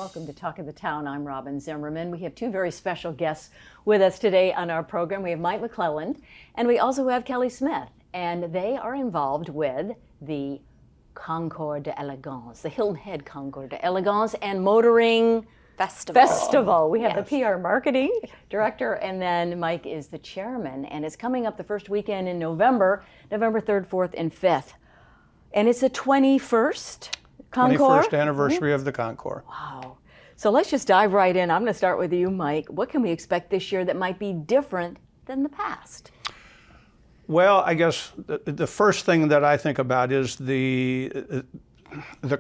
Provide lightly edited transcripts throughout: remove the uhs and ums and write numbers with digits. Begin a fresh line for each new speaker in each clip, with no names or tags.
Welcome to Talk of the Town. I'm Robin Zimmerman. We have two very special guests with us today on our program. We have Mike McClelland and we also have Kelly Smith, and they are involved with the Concours d'Elegance, the Hilton Head Concours d'Elegance and Motoring Festival. We have the PR marketing director, and then Mike is the chairman, and it's coming up the first weekend in November 3rd, 4th, and 5th. And it's the 21st Concours?
21st anniversary of the Concours.
Wow. So let's just dive right in. I'm going to start with you, Mike. What can we expect this year that might be different than the past?
Well, I guess the first thing that I think about is the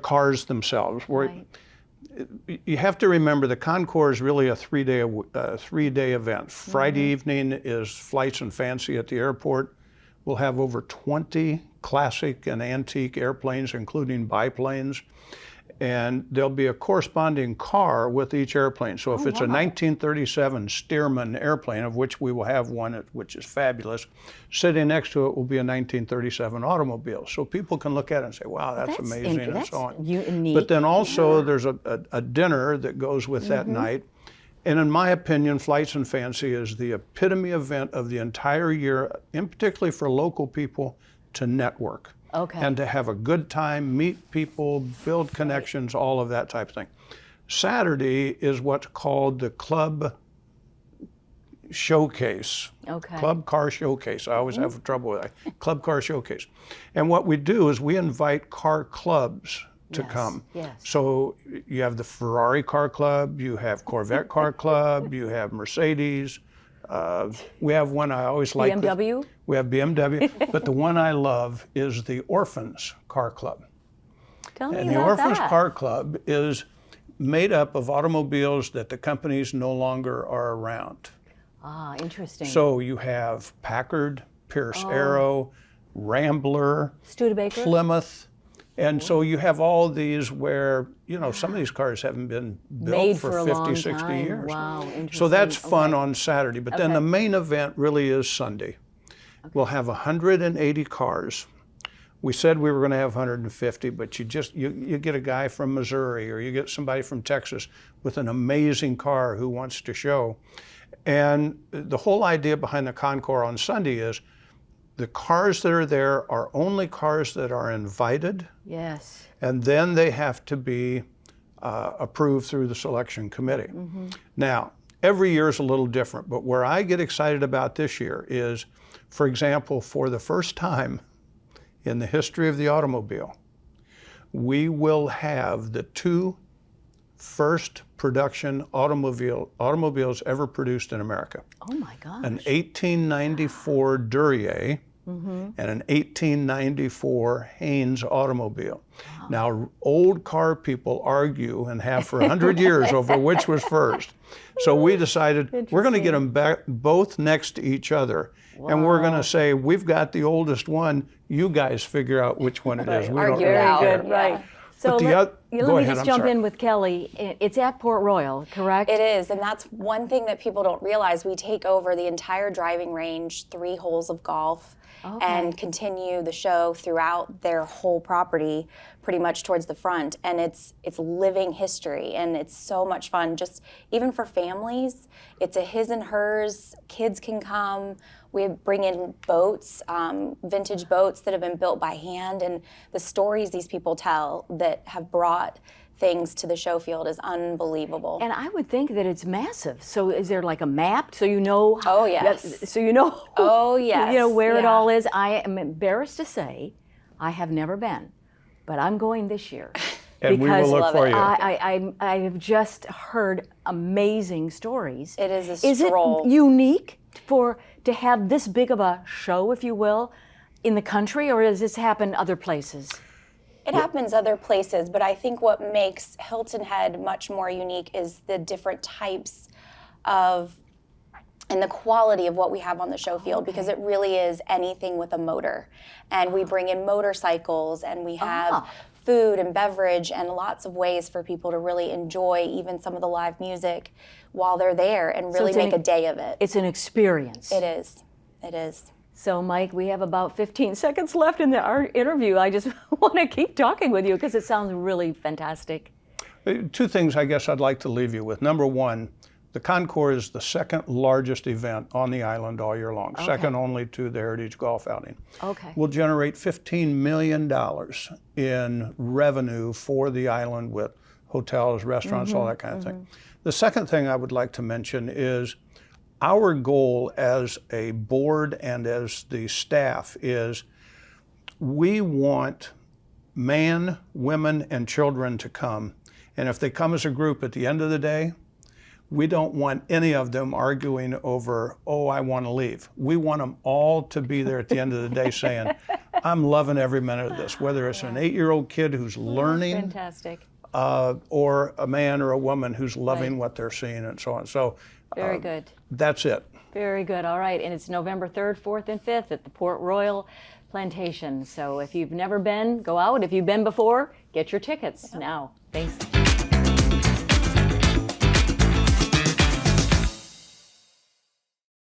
cars themselves.
Right.
You have to remember the Concours is really a three-day event. Friday evening is Flights and Fancy at the airport. We'll have over 20 classic and antique airplanes, including biplanes. And there'll be a corresponding car with each airplane. So if it's a 1937 Stearman airplane, of which we will have one, which is fabulous, sitting next to it will be a 1937 automobile. So people can look at it and say, wow, that's amazing, and so on.
Unique.
But then also there's a dinner that goes with that night. And in my opinion, Flights and Fancy is the epitome event of the entire year, and particularly for local people to network. And to have a good time, meet people, build connections, all of that type of thing. Saturday is what's called the Club Showcase. Club Car Showcase. I always have trouble with that. Club Car Showcase. And what we do is we invite car clubs to come. So you have the Ferrari Car Club, you have Corvette Car Club, you have Mercedes. We have one I always like.
BMW?
We have BMW, but the one I love is the Orphans Car Club.
Tell me about
And the Orphans Car Club is made up of automobiles that the companies no longer are around.
Ah, interesting.
So you have Packard, Pierce Arrow, Rambler,
Studebaker,
Plymouth. And so you have all these where, you know, some of these cars haven't been built for 50, 60 years.
Wow, interesting.
So that's fun on Saturday. But then the main event really is Sunday. We'll have 180 cars. We said we were going to have 150, but you get a guy from Missouri or you get somebody from Texas with an amazing car who wants to show. And the whole idea behind the Concours on Sunday is the cars that are there are only cars that are invited.
Yes.
And then they have to be approved through the selection committee. Now, every year is a little different, but where I get excited about this year is, for example, for the first time in the history of the automobile, we will have the two first production automobiles ever produced in America.
Oh my gosh.
An 1894 Duryea and an 1894 Haynes automobile. Now, old car people argue and have for 100 years over which was first. So we decided we're going to get them back, both next to each other. And we're going to say, we've got the oldest one. You guys figure out which one it is. We don't really care.
Right. So let me just jump in with Kelly. It's at Port Royal, correct?
It is, and that's one thing that people don't realize. We take over the entire driving range, 3 holes of golf, and continue the show throughout their whole property, pretty much towards the front. And it's living history, and it's so much fun. Just even for families, it's a his and hers. Kids can come. We bring in boats, vintage boats that have been built by hand, and the stories these people tell that have brought things to the show field is unbelievable.
And I would think that it's massive. So is there like a map so you know?
Oh, yes.
So you know?
Oh, yes.
You know where it all is? I am embarrassed to say I have never been, but I'm going this year.
And we will look for you.
I have just heard amazing stories.
It is a stroll.
Is it unique to have this big of a show, if you will, in the country, or does this happen other places?
It happens other places, but I think what makes Hilton Head much more unique is the different types of, and the quality of what we have on the show field, because it really is anything with a motor. And we bring in motorcycles, and we have food and beverage and lots of ways for people to really enjoy even some of the live music while they're there and really make a day of it.
It's an experience.
It is. It is.
So, Mike, we have about 15 seconds left in our interview. I just want to keep talking with you because it sounds really fantastic.
Two things I guess I'd like to leave you with. Number one, the Concours is the second largest event on the island all year long, second only to the Heritage Golf Outing.
Okay.
We'll generate $15 million in revenue for the island with hotels, restaurants, all that kind of thing. The second thing I would like to mention is our goal as a board and as the staff is we want men, women, and children to come. And if they come as a group at the end of the day, we don't want any of them arguing over, oh, I want to leave. We want them all to be there at the end of the day saying, I'm loving every minute of this, whether it's an 8-year-old kid who's learning
Fantastic.
or a man or a woman who's loving what they're seeing and so on. So
Very good.
that's it.
Very good. All right. And it's November 3rd, 4th, and 5th at the Port Royal Plantation. So if you've never been, go out. If you've been before, get your tickets now. Thanks.